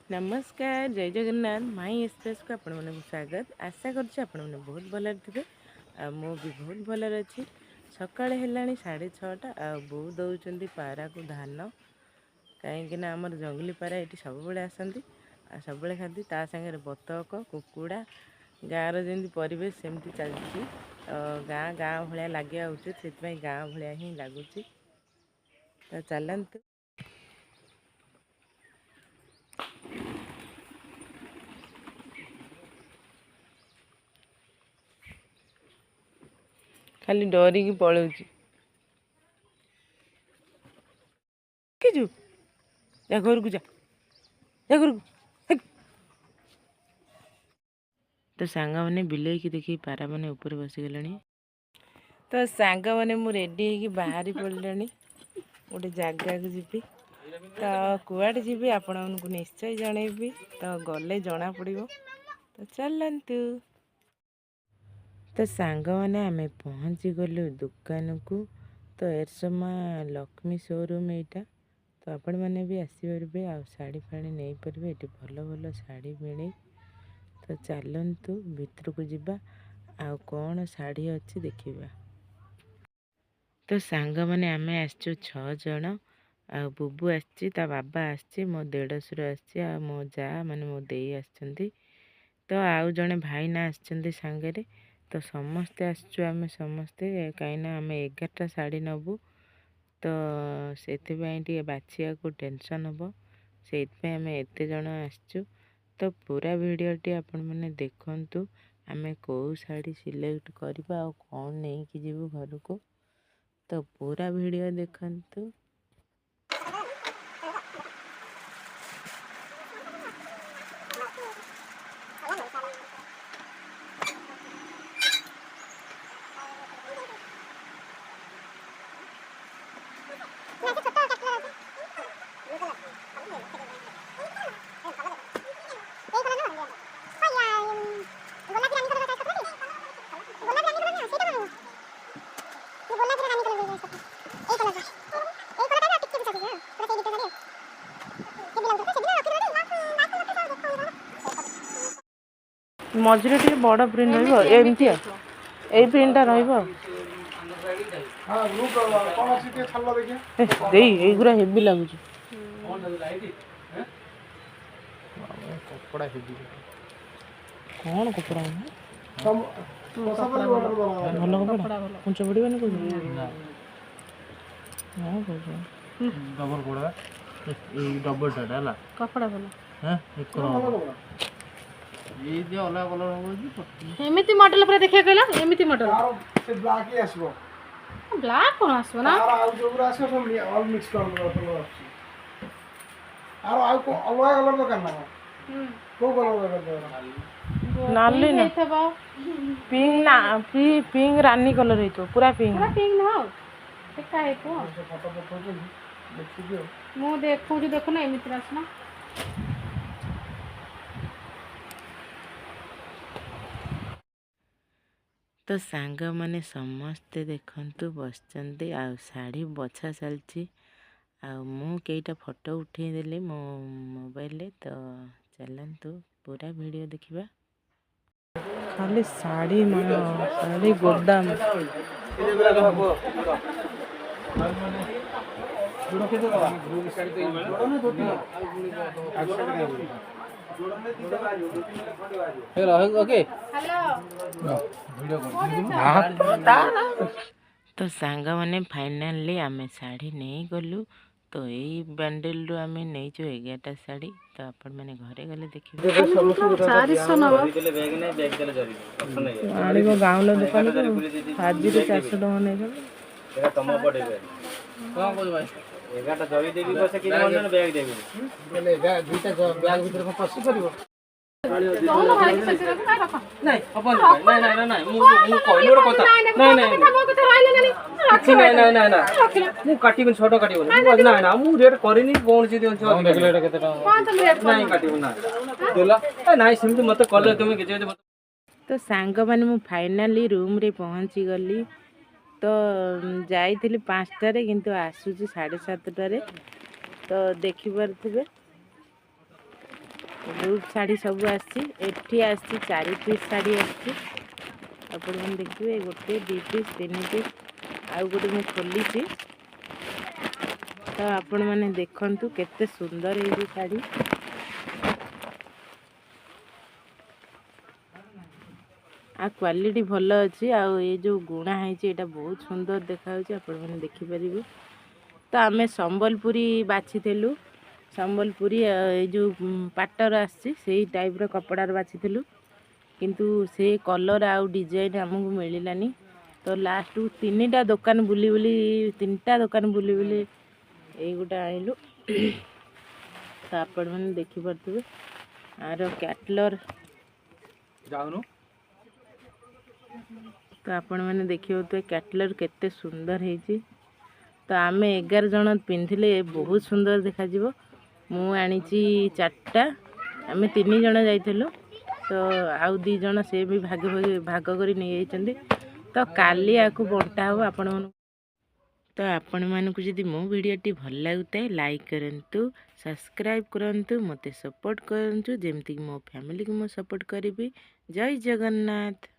नमस्कार जय जगन्नाथ माई एक्सप्रेस को आपण मन स्वागत आशा कर बहुत भल थे मु भी बहुत भल अच्छी सका है 6:30 आ बो दौरान पारा को धान कहीं आमर जंगली पारा ये सब आसती सब खाती ता सागर बतक कुकुड़ा गाँव रमी परिवेश सेमती चलती गाँ गाँ भाया लगे उचित से गाँ भाया ही लगुच तो चलतु खाली डरिकी पलाऊँ जा घर को जा घर को तो सांग मैंने बिले की देखी पारा मैंने ऊपर बसीगले तो सांग मैंने मु रेडी हो बाहरी पड़े गोटे जगह को जी तो कुआड़े जी आपण को निश्चय जनइबी तो गले जना पड़ो तो चलतु तो सांग मैंने आम पहुँची गलु दुकान को तो एरसमा लक्ष्मी शोरूम यहाँ तो आपण मैंने भी आसपारे आ शाढ़ी फाड़ी नहीं पारे ये भल भल शाढ़ी मिले तो चलतु भितर को जीवा आ कौन शाढ़ी अच्छी देखा तो सांग मैंने आम आसचु 6 जन आ बुबू आसची ता बाबा आसची मो देढ़सुर आसची आ मो जा माने मो देई आसचंती तो आउ जने भाईना आसचंती सांगरे तो समस्ते आसचु आम समस्ते कहीं आम 11टा शाढ़ी नबू तो से बाछिया को टेंशन हम से आम एत जन आसचु तो पूरा वीडियोटी आपण मैंने देखंतु आम कौ शाढ़ी सिलेक्ट करवा आ कौन नहीं कि जीवु घर को तो पूरा वीडियो देखंतु मझे टे बड़ प्रिंट रमती ये प्रिंटा रुरा हेवी लगुच कौन कपड़ा भल कपड़ा कुंच पड़वानी डबल कपड़ा भल ये जे अलग कलर हो एमिति मॉडल पर देखिया कहला एमिति मॉडल से ब्लैक ही आसबो ब्लैक कोन आसबो ना आरो जोगरा आसबो सब ऑल मिक्स कलर आरो को अलग कलर दरकार ना को कलर दरकार नाली ना पिंक ना पिंक रानी कलर हेतो पूरा पिंक ना एका हेतो फोटो फोटो देखि दियो मु देखू ना एमिति आसना तो सांग मैंने समस्ते देखंतु बसचंदी आ शाढ़ी बछा चलची आ मु केईटा फोटो उठे देली मो मोबाइल रे तो चलंतु पूरा वीडियो देखिबा खाली साड़ी साड़ी गोदाम ओके तो सांग मैंने फाइनाली आम शाढ़ी नहीं गलु तो यही बैंडल रू आम नहीं 11टा शाढ़ी तो आपण मैंने घरे गले देखिए गाँव दुकान हाजी 400 टका नहीं काटी छोट काटी ना मु रेट करनी कौन सी मत कल तुम तो सांग मैंने मु फाइनाली रूम रे पहुंची गली तो जाइली 5टारे किंतु आसूची 7:30 तो देखी पारे लुट शाढ़ी सब आसी 4 पीस शाढ़ी आसी आपण मैंने देखिए 1 2 पीस 3 पीस आउ गोटे मुझे खोली तो आपण मैंने देखंतु केते सुंदर है शाढ़ी आ क्वालिटी भल अच्छी आउ ये जो गुणा है बहुत सुंदर देखा आपण मैंने देखिपारे। तो आम संबलपुरी बाछीलु संबलपुरी ये जो पाटर आसी टाइप रो कपड़ार बाछीलु किंतु से कलर आउ डिजाइन आमको मिललानी। तो लास्ट 3टा दुकान बुली बुली 3टा दुकान बुली बुली ये गोटा आइलु। तो आपण मैंने देखिपे आर कैटलर जाऊनु तो आपण मैंने देखिए तो कैटलर केते सुंदर है। तो आम 11 जन पिंधिले बहुत सुंदर देखा मु आनी 4टा आम 3 जन जाइलु तो आउ 2 जन से भी भाग कर नहीं जाइछन्ती। तो काली आकु बंटा हो आपण मन। तो आपण मानकु जदि मो वीडियोटी भल लागुताए लाइक करंतु सब्सक्राइब करंतु मते सपोर्ट करंतु जेमति मो फैमिली को मो सपोर्ट करिबी। जय जगन्नाथ।